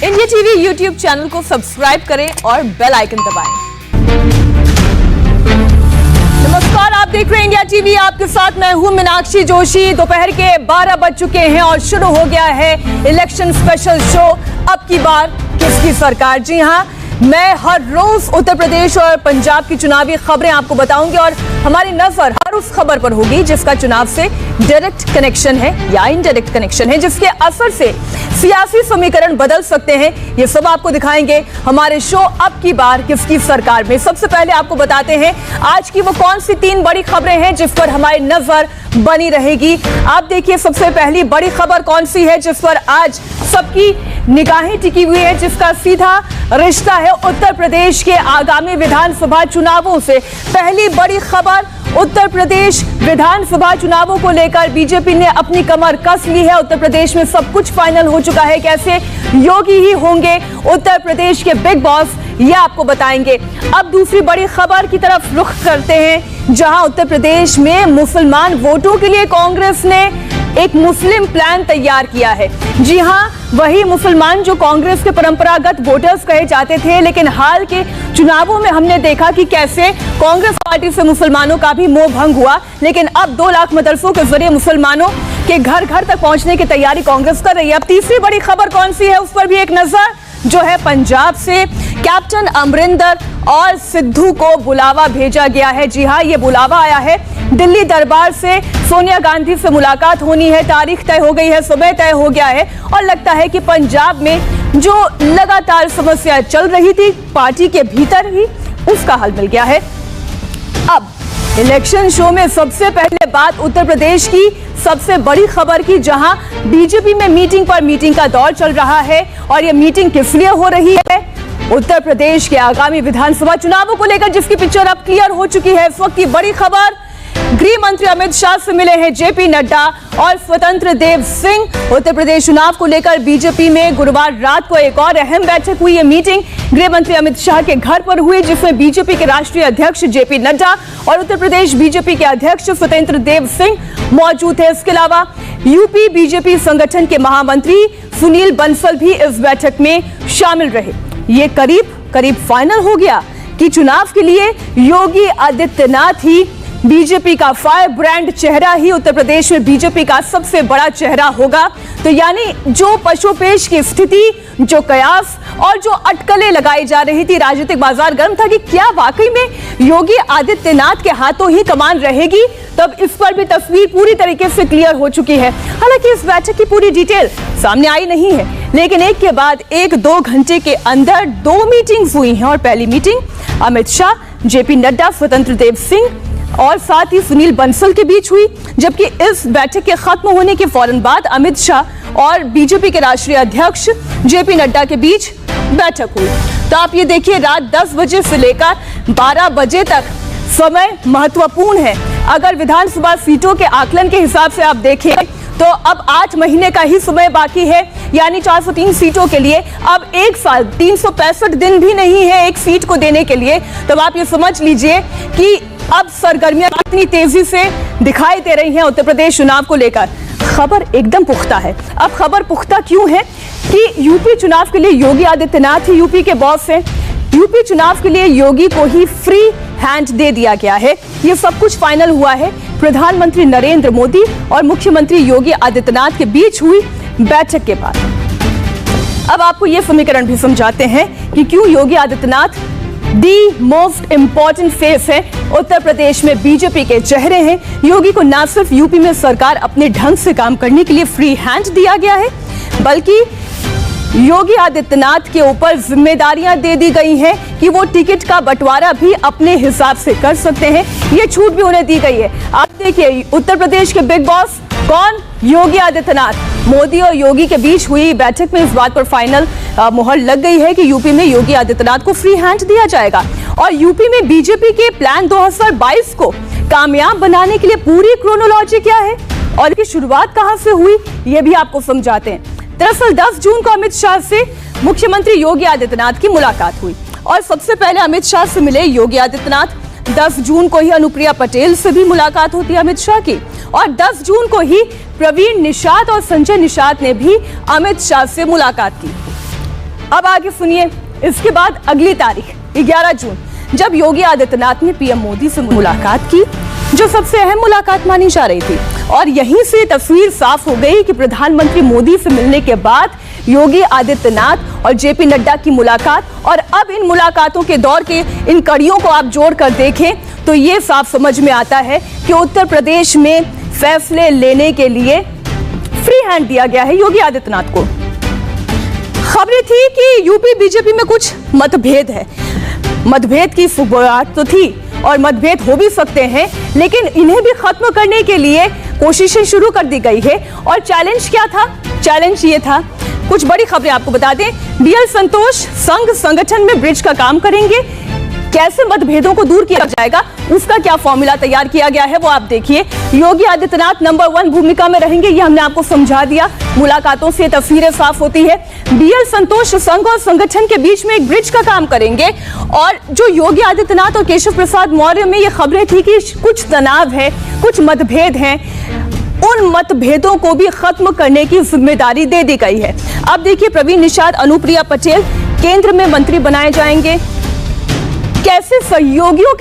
India TV YouTube channel को subscribe करें और बेल आइकन दबाएं। नमस्कार, आप देख रहे हैं इंडिया टीवी। आपके साथ मैं हूं मीनाक्षी जोशी। दोपहर के 12 बज चुके हैं और शुरू हो गया है इलेक्शन स्पेशल शो अब की बार किसकी सरकार। जी हां, मैं हर रोज उत्तर प्रदेश और पंजाब की चुनावी खबरें आपको बताऊंगी और हमारी नजर हर उस खबर पर होगी जिसका चुनाव से डायरेक्ट कनेक्शन है या इनडायरेक्ट कनेक्शन है, जिसके असर से सियासी समीकरण बदल सकते हैं। ये सब आपको दिखाएंगे हमारे शो अब की बार किसकी सरकार में। सबसे पहले आपको बताते हैं आज की वो कौन सी 3 बड़ी खबरें हैं जिस पर हमारी नजर बनी रहेगी। आप देखिए सबसे पहली बड़ी खबर कौन सी है जिस पर आज सबकी निगाहें टिकी हुई है, जिसका सीधा रिश्ता है उत्तर प्रदेश के आगामी विधानसभा चुनावों से। पहली बड़ी खबर, उत्तर प्रदेश विधानसभा चुनावों को लेकर बीजेपी ने अपनी कमर कस ली है। उत्तर प्रदेश में सब कुछ फाइनल हो चुका है। कैसे योगी ही होंगे उत्तर प्रदेश के बिग बॉस, ये आपको बताएंगे। अब दूसरी बड़ी खबर की तरफ रुख करते हैं, जहां उत्तर प्रदेश में मुसलमान वोटों के लिए कांग्रेस ने एक मुस्लिम प्लान तैयार किया है। जी हां, वही मुसलमान जो कांग्रेस के परंपरागत वोटर्स कहे जाते थे, लेकिन हाल के चुनावों में हमने देखा कि कैसे कांग्रेस पार्टी से मुसलमानों का भी मोह भंग हुआ। लेकिन अब 2 लाख मदरसों के जरिए मुसलमानों के घर घर तक पहुंचने की तैयारी कांग्रेस कर रही है। अब तीसरी बड़ी खबर कौन सी है उस पर भी एक नजर, जो है पंजाब से कैप्टन अमरिंदर और सिद्धू को बुलावा भेजा गया है। जी हां, ये बुलावा आया है दिल्ली दरबार से। सोनिया गांधी से मुलाकात होनी है, तारीख तय हो गई है, समय तय हो गया है और लगता है कि पंजाब में जो लगातार समस्या चल रही थी पार्टी के भीतर ही, उसका हल मिल गया है। अब इलेक्शन शो में सबसे पहले बात उत्तर प्रदेश की सबसे बड़ी खबर की, जहां बीजेपी में मीटिंग पर मीटिंग का दौर चल रहा है। और यह मीटिंग किस लिए हो रही है? उत्तर प्रदेश के आगामी विधानसभा चुनावों को लेकर, जिसकी पिक्चर अब क्लियर हो चुकी है। इस वक्त की बड़ी खबर, गृह मंत्री अमित शाह से मिले हैं जेपी नड्डा और स्वतंत्र देव सिंह। उत्तर प्रदेश चुनाव को लेकर बीजेपी में गुरुवार रात को एक और अहम बैठक हुई। है मीटिंग गृह मंत्री अमित शाह के घर पर हुई, जिसमें बीजेपी के राष्ट्रीय अध्यक्ष जेपी नड्डा और उत्तर प्रदेश बीजेपी के अध्यक्ष स्वतंत्र देव सिंह मौजूद थे। इसके अलावा यूपी बीजेपी संगठन के महामंत्री सुनील बंसल भी इस बैठक में शामिल रहे। ये करीब फाइनल हो गया कि चुनाव के लिए योगी आदित्यनाथ ही बीजेपी का फायर ब्रांड चेहरा ही उत्तर प्रदेश में बीजेपी का सबसे बड़ा चेहरा होगा। तो यानी जो पशुपेश की स्थिति, जो कयास और जो अटकलें लगाई जा रही थी, राजनीतिक बाजार गर्म था कि क्या वाकई में योगी आदित्यनाथ के हाथों ही कमान रहेगी, तब इस पर भी तस्वीर पूरी तरीके से क्लियर हो चुकी है। हालांकि इस बैठक की पूरी डिटेल सामने आई नहीं है, लेकिन एक के बाद एक 2 घंटे के अंदर 2 मीटिंग्स हुई हैं। और पहली मीटिंग अमित शाह, जेपी नड्डा, स्वतंत्र देव सिंह और साथ ही सुनील बंसल के बीच हुई, जबकि इस बैठक के खत्म होने के फौरन बाद अमित शाह और बीजेपी के राष्ट्रीय अध्यक्ष जेपी नड्डा के बीच बैठक हुई। तो आप ये देखिए, रात 10 बजे से लेकर 12 बजे तक समय महत्वपूर्ण है। अगर विधानसभा सीटों के आकलन के हिसाब से आप देखें तो अब 8 महीने का ही समय बाकी है, यानी 403 सीटों के लिए अब 1 साल 365 दिन भी नहीं है एक सीट को देने के लिए। तब आप ये समझ लीजिए कि अब सरगर्मियां कितनी तेजी से दिखाई दे रही हैं उत्तर प्रदेश चुनाव को लेकर। खबर एकदम पुख्ता है। अब खबर पुख्ता क्यों है कि यूपी चुनाव के लिए योगी आदित्यनाथ ही यूपी के बॉस हैं। यूपी चुनाव के लिए योगी को ही फ्री हैंड दे दिया गया है। ये सब कुछ फाइनल हुआ है प्रधानमंत्री नरेंद्र मोदी और मुख्यमंत्री योगी आदित्यनाथ के बीच हुई बैठक के बाद। अब आपको ये समीकरण भी समझाते हैं कि क्यों Yogi Adityanath the most important face है उत्तर प्रदेश में, बीजेपी के चेहरे हैं। योगी को न सिर्फ यूपी में सरकार अपने ढंग से काम करने के लिए फ्री हैंड दिया गया है, बल्कि योगी आदित्यनाथ के ऊपर जिम्मेदारियां दे दी गई हैं कि वो टिकट का बंटवारा भी अपने हिसाब से कर सकते हैं। ये छूट भी उन्हें दी गई है। आप देखिए, उत्तर प्रदेश के बिग बॉस कौन? योगी आदित्यनाथ। मोदी और योगी के बीच हुई बैठक में इस बात पर फाइनल मुहर लग गई है कि यूपी में योगी आदित्यनाथ को फ्री हैंड दिया जाएगा। और यूपी में बीजेपी के प्लान 2022 को कामयाब बनाने के लिए पूरी क्रोनोलॉजी क्या है और इसकी शुरुआत कहां से हुई, ये भी आपको समझाते हैं। दरअसल 10 जून को अमित शाह से मुख्यमंत्री योगी आदित्यनाथ की मुलाकात हुई और सबसे पहले अमित शाह से मिले योगी आदित्यनाथ। 10 जून को ही अनुप्रिया पटेल से भी मुलाकात होती है अमित शाह की और 10 जून को ही प्रवीण निषाद और संजय निषाद ने भी अमित शाह से मुलाकात की। अब आगे सुनिए, इसके बाद अगली तारीख 11 जून, जब योगी आदित्यनाथ ने पीएम मोदी से मुलाकात की, जो सबसे अहम मुलाकात मानी जा रही थी। और यहीं से तस्वीर साफ हो गई कि प्रधानमंत्री मोदी से मिलने के बाद योगी आदित्यनाथ और जेपी नड्डा की मुलाकात, और अब इन मुलाकातों के दौर के इन कड़ियों को आप जोड़कर देखें तो ये साफ समझ में आता है कि उत्तर प्रदेश में फैसले लेने के लिए फ्री हैंड दिया गया है योगी आदित्यनाथ को। खबरें थी कि यूपी बीजेपी में कुछ मतभेद है, मतभेद की शुरुआत तो थी और मतभेद हो भी सकते हैं, लेकिन इन्हें भी खत्म करने के लिए कोशिशें शुरू कर दी गई है। और चैलेंज क्या था? चैलेंज ये था, कुछ बड़ी खबरें आपको बता दें, बीएल संतोष संघ संगठन में ब्रिज का काम करेंगे। कैसे मतभेदों को दूर किया जाएगा, उसका क्या फॉर्मूला तैयार किया गया है वो आप देखिए। योगी आदित्यनाथ नंबर 1 भूमिका में रहेंगे, ये हमने आपको समझा दिया। मुलाकातों से तस्वीरें साफ होती है। बीएल संतोष संघ और संगठन के बीच में एक ब्रिज का काम करेंगे। और जो योगी आदित्यनाथ और केशव प्रसाद मौर्य में ये खबरें थी कि कुछ तनाव है, कुछ मतभेद हैं, उन मतभेदों को भी खत्म करने की जिम्मेदारी दे दी गई है। अब देखिए, प्रवीण निषाद, अनुप्रिया पटेल केंद्र में मंत्री बनाए जाएंगे। कैसे सहयोगियों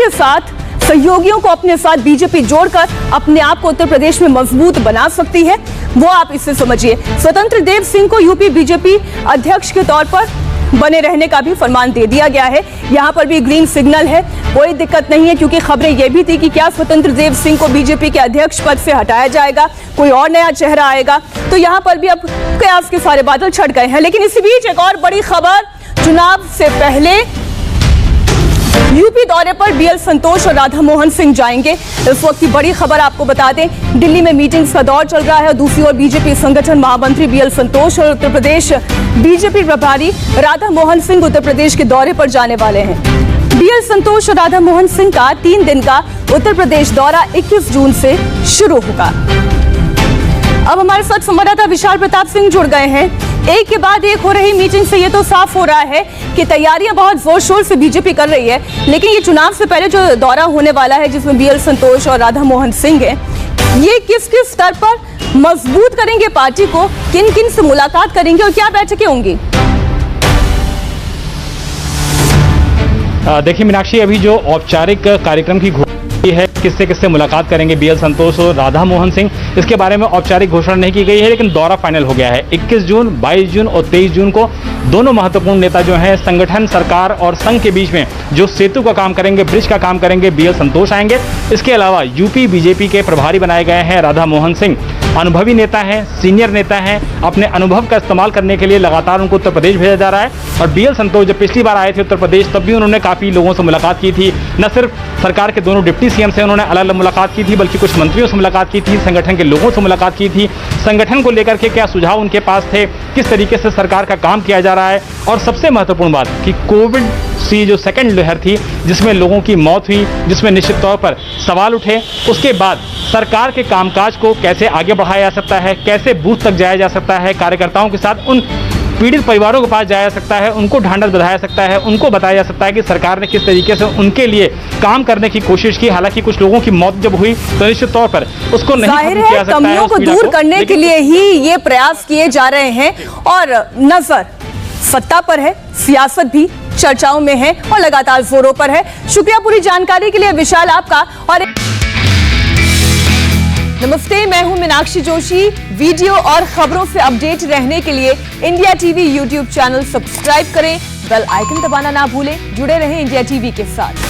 को अपने साथ बीजेपी जोड़कर अपने आप को उत्तर प्रदेश में मजबूत बना सकती है, वो आप इससे समझिए। स्वतंत्र देव सिंह को यूपी बीजेपी अध्यक्ष के तौर पर बने रहने का भी फरमान दे दिया गया है। यहां पर भी ग्रीन सिग्नल है, कोई दिक्कत नहीं है, क्योंकि खबरें यह भी थी कि क्या स्वतंत्र देव सिंह को बीजेपी के अध्यक्ष पद से हटाया जाएगा, कोई और नया चेहरा आएगा। तो यहां पर भी अब कयास के सारे बादल छट गए हैं। लेकिन इसी बीच एक और बड़ी खबर, चुनाव से पहले यूपी दौरे पर बीएल संतोष और राधा मोहन सिंह जाएंगे। इस वक्त की बड़ी खबर आपको बता दें, दिल्ली में मीटिंग्स का दौर चल रहा है और दूसरी ओर बीजेपी संगठन महामंत्री बीएल संतोष और उत्तर प्रदेश बीजेपी प्रभारी राधा मोहन सिंह उत्तर प्रदेश के दौरे पर जाने वाले हैं। बीएल संतोष और राधा मोहन सिंह का 3 दिन का उत्तर प्रदेश दौरा 21 जून से शुरू होगा। अब हमारे साथ संवाददाता विशाल प्रताप सिंह जुड़ गए हैं। एक के बाद एक हो रही मीटिंग से ये तो साफ हो रहा है कि तैयारियां बहुत जोर शोर से बीजेपी कर रही है, लेकिन ये चुनाव से पहले जो दौरा होने वाला है जिसमें बीएल संतोष और राधा मोहन सिंह है, ये किस किस स्तर पर मजबूत करेंगे पार्टी को, किन किन से मुलाकात करेंगे और क्या बैठकें होंगी? देखिए मीनाक्षी, अभी जो औपचारिक कार्यक्रम की है, किससे किससे मुलाकात करेंगे बीएल संतोष और राधा मोहन सिंह, इसके बारे में औपचारिक घोषणा नहीं की गई है, लेकिन दौरा फाइनल हो गया है। 21 जून, 22 जून और 23 जून को दोनों महत्वपूर्ण नेता जो हैं संगठन, सरकार और संघ के बीच में जो सेतु का काम करेंगे, ब्रिज का काम करेंगे, बीएल संतोष आएंगे। इसके अलावा यूपी बीजेपी के प्रभारी बनाए गए हैं राधा मोहन सिंह। अनुभवी नेता हैं, सीनियर नेता हैं, अपने अनुभव का इस्तेमाल करने के लिए लगातार उनको उत्तर प्रदेश भेजा जा रहा है। और बीएल संतोष जब पिछली बार आए थे उत्तर प्रदेश, तब भी उन्होंने काफ़ी लोगों से मुलाकात की थी। न सिर्फ सरकार के दोनों डिप्टी सीएम से उन्होंने अलग अलग मुलाकात की थी, बल्कि कुछ मंत्रियों से मुलाकात की थी, संगठन के लोगों से मुलाकात की थी, संगठन को लेकर के क्या सुझाव उनके पास थे, किस तरीके से सरकार का काम किया जा रहा है। और सबसे महत्वपूर्ण बात कि कोविड सी जो सेकेंड लहर थी, जिसमें लोगों की मौत हुई, जिसमें निश्चित तौर पर सवाल उठे, उसके बाद सरकार के कामकाज को कैसे आगे बढ़ाया जा सकता है, कैसे बूथ तक जाया जा सकता है, कार्यकर्ताओं के साथ उन पीड़ित परिवारों के पास जाया जा सकता है, उनको ढांढस बंधाया जा सकता है, उनको बताया जा सकता है कि सरकार ने किस तरीके से उनके लिए काम करने की कोशिश की। हालांकि कुछ लोगों की मौत जब हुई तो निश्चित तौर पर उसको नहीं खत्म किया जा सकता है। कमियों को दूर करने के लिए ही ये प्रयास किए जा रहे हैं और नजर सत्ता पर है, सियासत भी चर्चाओं में है और लगातार जोरों पर है। शुक्रिया पूरी जानकारी के लिए विशाल आपका। और नमस्ते, मैं हूं मीनाक्षी जोशी। वीडियो और खबरों से अपडेट रहने के लिए India TV YouTube channel subscribe करें, बेल आइकन दबाना ना भूलें। जुड़े रहें इंडिया टीवी के साथ।